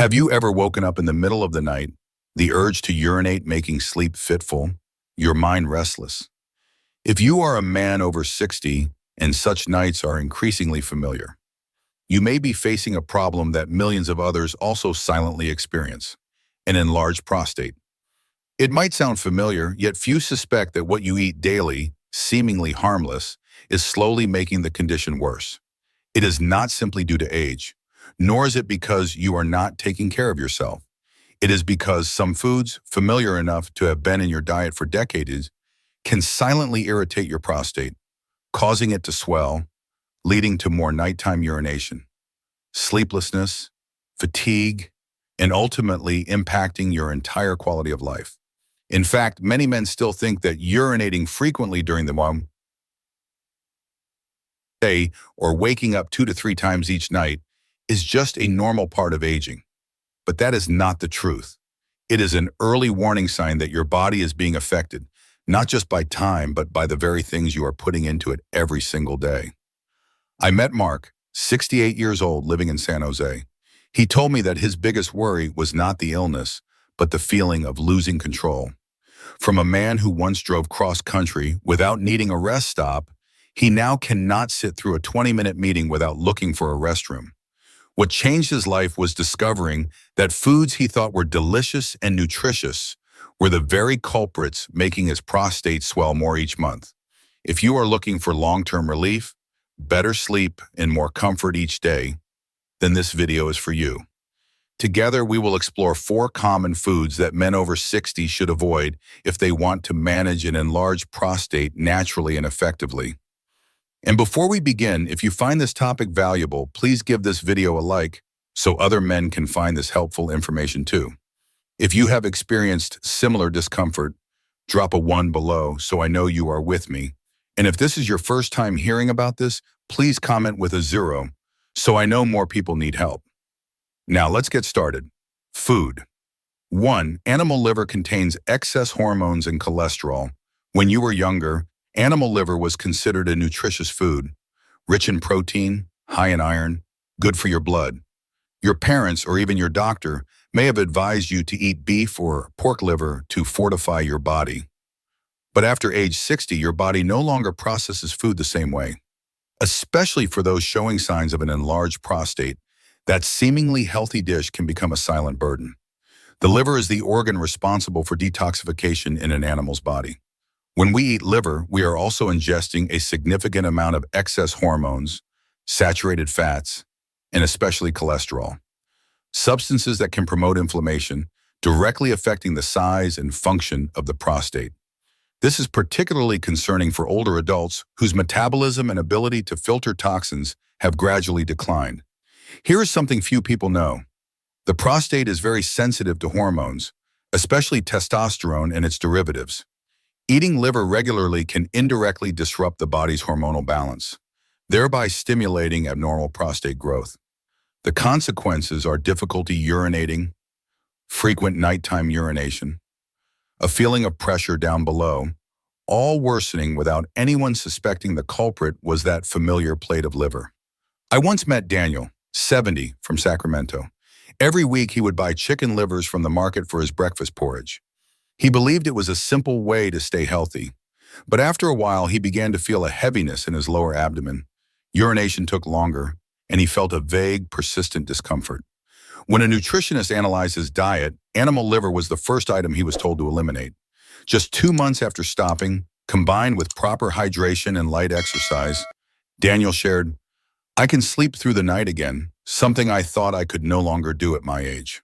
Have you ever woken up in the middle of the night, the urge to urinate making sleep fitful, your mind restless? If you are a man over 60 and such nights are increasingly familiar, you may be facing a problem that millions of others also silently experience, an enlarged prostate. It might sound familiar, yet few suspect that what you eat daily, seemingly harmless, is slowly making the condition worse. It is not simply due to age, nor is it because you are not taking care of yourself. It is because some foods, familiar enough to have been in your diet for decades, can silently irritate your prostate, causing it to swell, leading to more nighttime urination, sleeplessness, fatigue, and ultimately impacting your entire quality of life. In fact, many men still think that urinating frequently during the day or waking up 2 to 3 times each night is just a normal part of aging. But that is not the truth. It is an early warning sign that your body is being affected, not just by time, but by the very things you are putting into it every single day. I met Mark, 68 years old, living in San Jose. He told me that his biggest worry was not the illness, but the feeling of losing control. From a man who once drove cross-country without needing a rest stop, he now cannot sit through a 20-minute meeting without looking for a restroom. What changed his life was discovering that foods he thought were delicious and nutritious were the very culprits making his prostate swell more each month. If you are looking for long-term relief, better sleep, and more comfort each day, then this video is for you. Together, we will explore 4 common foods that men over 60 should avoid if they want to manage an enlarged prostate naturally and effectively. And before we begin, if you find this topic valuable, please give this video a like so other men can find this helpful information too. If you have experienced similar discomfort, drop a 1 below so I know you are with me. And if this is your first time hearing about this, please comment with a 0 so I know more people need help. Now let's get started. Food. 1. Animal liver contains excess hormones and cholesterol. When you were younger, animal liver was considered a nutritious food, rich in protein, high in iron, good for your blood. Your parents or even your doctor may have advised you to eat beef or pork liver to fortify your body. But after age 60, your body no longer processes food the same way. Especially for those showing signs of an enlarged prostate, that seemingly healthy dish can become a silent burden. The liver is the organ responsible for detoxification in an animal's body. When we eat liver, we are also ingesting a significant amount of excess hormones, saturated fats, and especially cholesterol. Substances that can promote inflammation, directly affecting the size and function of the prostate. This is particularly concerning for older adults whose metabolism and ability to filter toxins have gradually declined. Here is something few people know. The prostate is very sensitive to hormones, especially testosterone and its derivatives. Eating liver regularly can indirectly disrupt the body's hormonal balance, thereby stimulating abnormal prostate growth. The consequences are difficulty urinating, frequent nighttime urination, a feeling of pressure down below, all worsening without anyone suspecting the culprit was that familiar plate of liver. I once met Daniel, 70, from Sacramento. Every week he would buy chicken livers from the market for his breakfast porridge. He believed it was a simple way to stay healthy. But after a while, he began to feel a heaviness in his lower abdomen. Urination took longer, and he felt a vague, persistent discomfort. When a nutritionist analyzed his diet, animal liver was the first item he was told to eliminate. Just 2 months after stopping, combined with proper hydration and light exercise, Daniel shared, "I can sleep through the night again, something I thought I could no longer do at my age."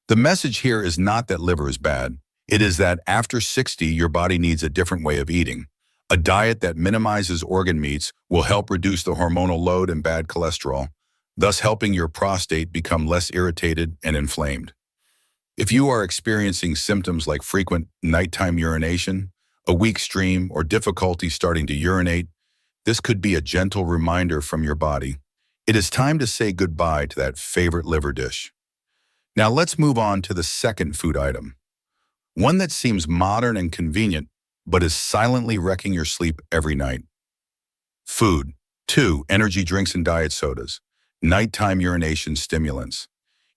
The message here is not that liver is bad. It is that after 60, your body needs a different way of eating. A diet that minimizes organ meats will help reduce the hormonal load and bad cholesterol, thus helping your prostate become less irritated and inflamed. If you are experiencing symptoms like frequent nighttime urination, a weak stream, or difficulty starting to urinate, this could be a gentle reminder from your body. It is time to say goodbye to that favorite liver dish. Now let's move on to the second food item. One that seems modern and convenient, but is silently wrecking your sleep every night. Food. 2. Energy drinks and diet sodas. Nighttime urination stimulants.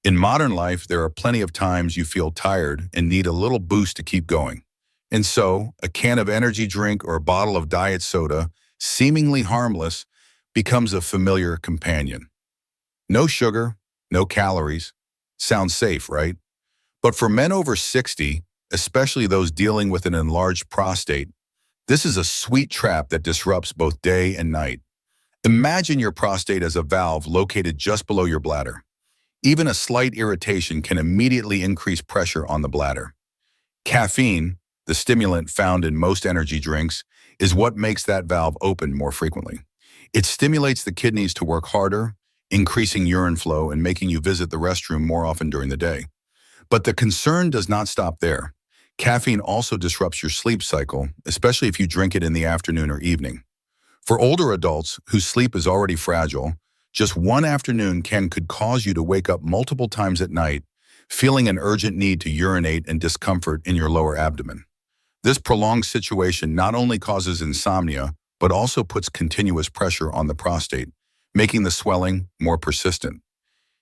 In modern life, there are plenty of times you feel tired and need a little boost to keep going. And so, a can of energy drink or a bottle of diet soda, seemingly harmless, becomes a familiar companion. No sugar, no calories. Sounds safe, right? But for men over 60, especially those dealing with an enlarged prostate, this is a sweet trap that disrupts both day and night. Imagine your prostate as a valve located just below your bladder. Even a slight irritation can immediately increase pressure on the bladder. Caffeine, the stimulant found in most energy drinks, is what makes that valve open more frequently. It stimulates the kidneys to work harder, increasing urine flow and making you visit the restroom more often during the day. But the concern does not stop there. Caffeine also disrupts your sleep cycle, especially if you drink it in the afternoon or evening. For older adults whose sleep is already fragile, just one afternoon could cause you to wake up multiple times at night, feeling an urgent need to urinate and discomfort in your lower abdomen. This prolonged situation not only causes insomnia, but also puts continuous pressure on the prostate, making the swelling more persistent.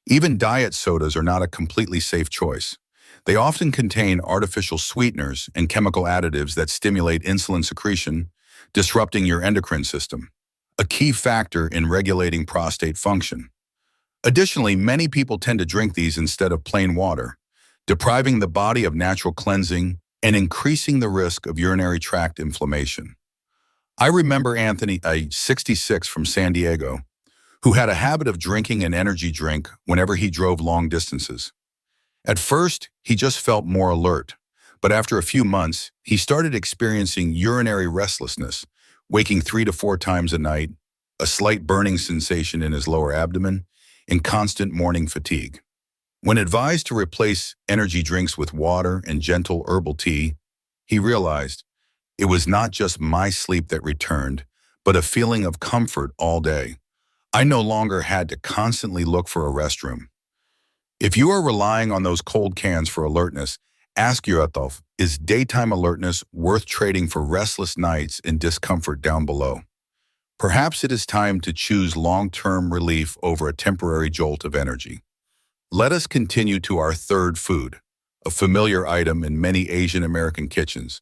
Even diet sodas are not a completely safe choice. They often contain artificial sweeteners and chemical additives that stimulate insulin secretion, disrupting your endocrine system, a key factor in regulating prostate function. Additionally, many people tend to drink these instead of plain water, depriving the body of natural cleansing and increasing the risk of urinary tract inflammation. I remember Anthony, a 66 from San Diego, who had a habit of drinking an energy drink whenever he drove long distances. At first, he just felt more alert, but after a few months, he started experiencing urinary restlessness, waking 3 to 4 times a night, a slight burning sensation in his lower abdomen, and constant morning fatigue. When advised to replace energy drinks with water and gentle herbal tea, he realized it was not just my sleep that returned, but a feeling of comfort all day. I no longer had to constantly look for a restroom. If you are relying on those cold cans for alertness, ask yourself, is daytime alertness worth trading for restless nights and discomfort down below? Perhaps it is time to choose long-term relief over a temporary jolt of energy. Let us continue to our third food, a familiar item in many Asian American kitchens,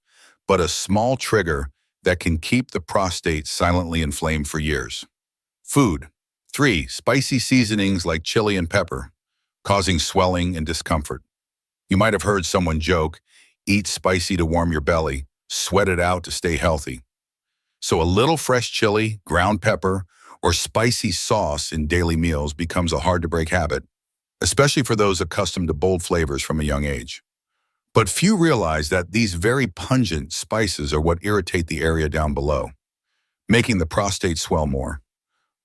but a small trigger that can keep the prostate silently inflamed for years. Food. 3. Spicy seasonings like chili and pepper, causing swelling and discomfort. You might have heard someone joke, eat spicy to warm your belly, sweat it out to stay healthy. So a little fresh chili, ground pepper, or spicy sauce in daily meals becomes a hard-to-break habit, especially for those accustomed to bold flavors from a young age. But few realize that these very pungent spices are what irritate the area down below, making the prostate swell more,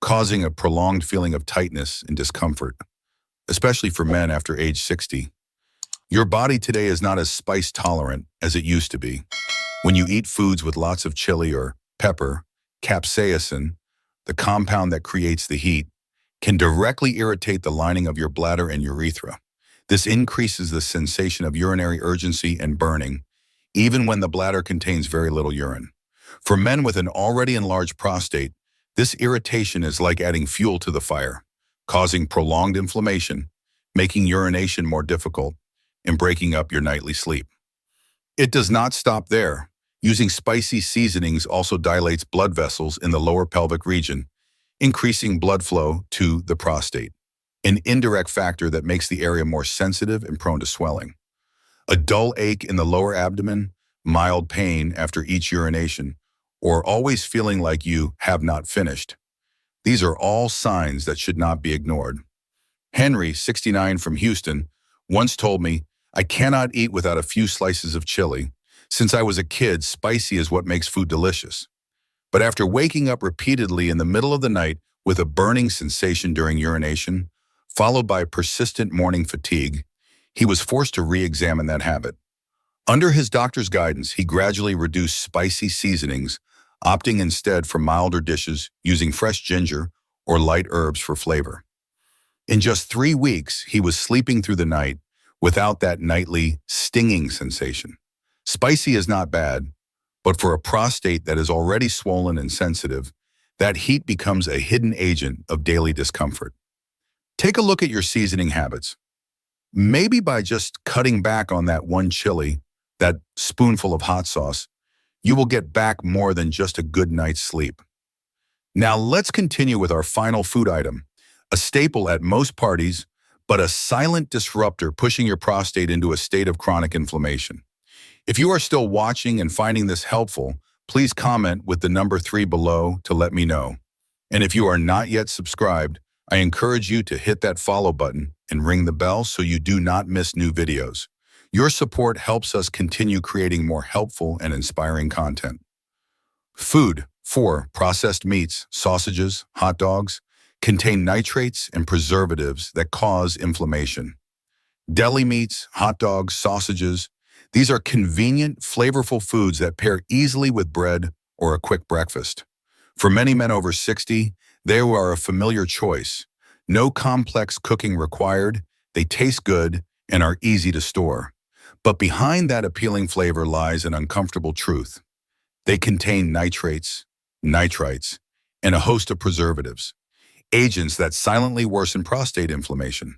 causing a prolonged feeling of tightness and discomfort, especially for men after age 60. Your body today is not as spice tolerant as it used to be. When you eat foods with lots of chili or pepper, capsaicin, the compound that creates the heat, can directly irritate the lining of your bladder and urethra. This increases the sensation of urinary urgency and burning, even when the bladder contains very little urine. For men with an already enlarged prostate, this irritation is like adding fuel to the fire, causing prolonged inflammation, making urination more difficult, and breaking up your nightly sleep. It does not stop there. Using spicy seasonings also dilates blood vessels in the lower pelvic region, increasing blood flow to the prostate, an indirect factor that makes the area more sensitive and prone to swelling. A dull ache in the lower abdomen, mild pain after each urination, or always feeling like you have not finished. These are all signs that should not be ignored. Henry, 69 from Houston, once told me, "I cannot eat without a few slices of chili. Since I was a kid, spicy is what makes food delicious." But after waking up repeatedly in the middle of the night with a burning sensation during urination, followed by persistent morning fatigue, he was forced to re-examine that habit. Under his doctor's guidance, he gradually reduced spicy seasonings, opting instead for milder dishes using fresh ginger or light herbs for flavor. In just 3 weeks, he was sleeping through the night without that nightly stinging sensation. Spicy is not bad, but for a prostate that is already swollen and sensitive, that heat becomes a hidden agent of daily discomfort. Take a look at your seasoning habits. Maybe by just cutting back on that one chili, that spoonful of hot sauce, you will get back more than just a good night's sleep. Now let's continue with our final food item, a staple at most parties, but a silent disruptor pushing your prostate into a state of chronic inflammation. If you are still watching and finding this helpful, please comment with the number 3 below to let me know. And if you are not yet subscribed, I encourage you to hit that follow button and ring the bell so you do not miss new videos. Your support helps us continue creating more helpful and inspiring content. Food. 4. Processed meats, sausages, hot dogs, contain nitrates and preservatives that cause inflammation. Deli meats, hot dogs, sausages, these are convenient, flavorful foods that pair easily with bread or a quick breakfast. For many men over 60, they are a familiar choice. No complex cooking required, they taste good and are easy to store. But behind that appealing flavor lies an uncomfortable truth. They contain nitrates, nitrites, and a host of preservatives, agents that silently worsen prostate inflammation.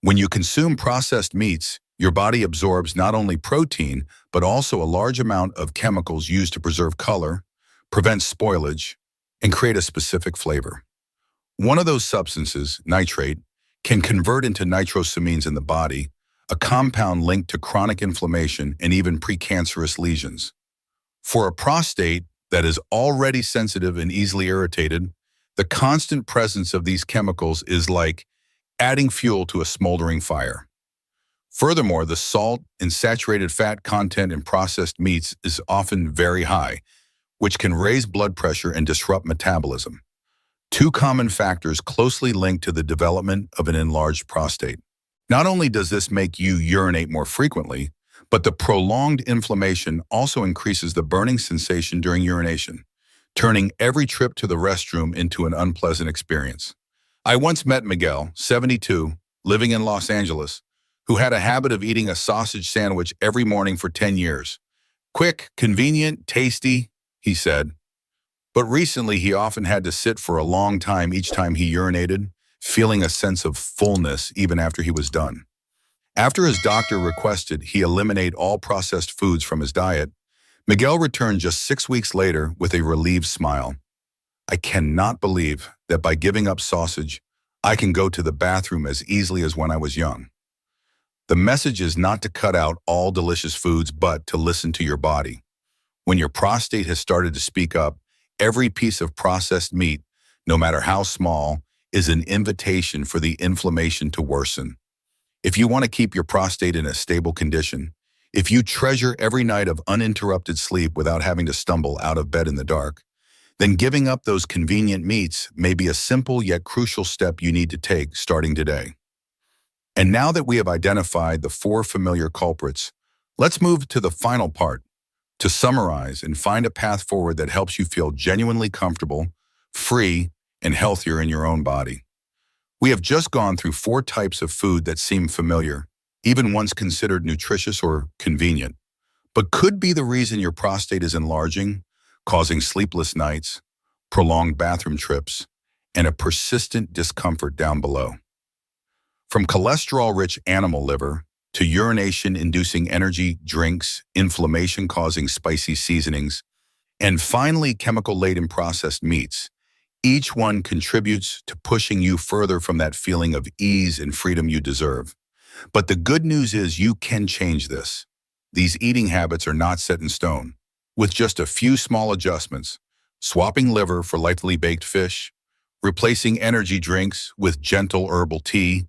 When you consume processed meats, your body absorbs not only protein, but also a large amount of chemicals used to preserve color, prevent spoilage, and create a specific flavor. One of those substances, nitrate, can convert into nitrosamines in the body, a compound linked to chronic inflammation and even precancerous lesions. For a prostate that is already sensitive and easily irritated, the constant presence of these chemicals is like adding fuel to a smoldering fire. Furthermore, the salt and saturated fat content in processed meats is often very high, which can raise blood pressure and disrupt metabolism. Two common factors closely linked to the development of an enlarged prostate. Not only does this make you urinate more frequently, but the prolonged inflammation also increases the burning sensation during urination, turning every trip to the restroom into an unpleasant experience. I once met Miguel, 72, living in Los Angeles, who had a habit of eating a sausage sandwich every morning for 10 years. Quick, convenient, tasty, he said. But recently he often had to sit for a long time each time he urinated, feeling a sense of fullness even after he was done. After his doctor requested he eliminate all processed foods from his diet, Miguel returned just 6 weeks later with a relieved smile. I cannot believe that by giving up sausage, I can go to the bathroom as easily as when I was young. The message is not to cut out all delicious foods, but to listen to your body. When your prostate has started to speak up, every piece of processed meat, no matter how small, is an invitation for the inflammation to worsen. If you want to keep your prostate in a stable condition, if you treasure every night of uninterrupted sleep without having to stumble out of bed in the dark, then giving up those convenient meats may be a simple yet crucial step you need to take starting today. And now that we have identified the 4 familiar culprits, let's move to the final part, to summarize and find a path forward that helps you feel genuinely comfortable, free, and healthier in your own body. We have just gone through 4 types of food that seem familiar, even once considered nutritious or convenient, but could be the reason your prostate is enlarging, causing sleepless nights, prolonged bathroom trips, and a persistent discomfort down below. From cholesterol-rich animal liver to urination-inducing energy drinks, inflammation-causing spicy seasonings, and finally chemical-laden processed meats, each one contributes to pushing you further from that feeling of ease and freedom you deserve. But the good news is you can change this. These eating habits are not set in stone. With just a few small adjustments, swapping liver for lightly baked fish, replacing energy drinks with gentle herbal tea,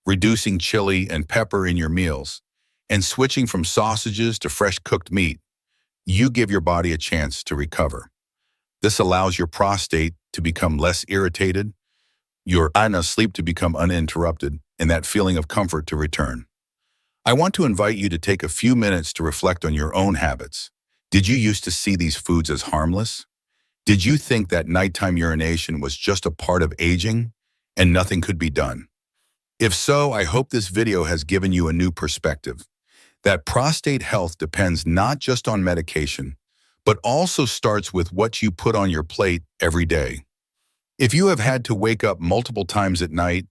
reducing chili and pepper in your meals, and switching from sausages to fresh cooked meat, you give your body a chance to recover. This allows your prostate to become less irritated, your sleep to become uninterrupted, and that feeling of comfort to return. I want to invite you to take a few minutes to reflect on your own habits. Did you used to see these foods as harmless? Did you think that nighttime urination was just a part of aging and nothing could be done? If so, I hope this video has given you a new perspective, that prostate health depends not just on medication, but also starts with what you put on your plate every day. If you have had to wake up multiple times at night,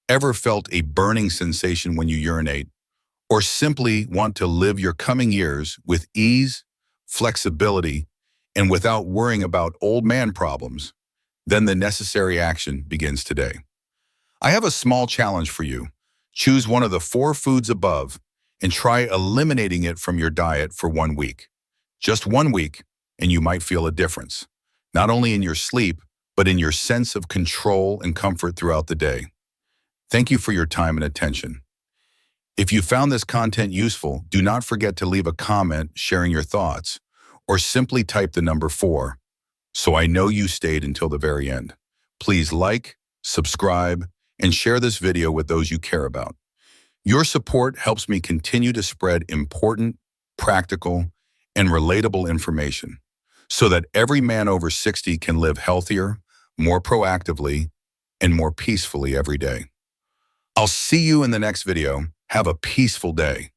Ever felt a burning sensation when you urinate? Or simply want to live your coming years with ease, flexibility, and without worrying about old man problems? Then the necessary action begins today. I have a small challenge for you. Choose one of the 4 foods above and try eliminating it from your diet for 1 week. Just 1 week, and you might feel a difference, not only in your sleep, but in your sense of control and comfort throughout the day. Thank you for your time and attention. If you found this content useful, do not forget to leave a comment sharing your thoughts, or simply type the number 4, so I know you stayed until the very end. Please like, subscribe, and share this video with those you care about. Your support helps me continue to spread important, practical, and relatable information so that every man over 60 can live healthier, more proactively, and more peacefully every day. I'll see you in the next video. Have a peaceful day.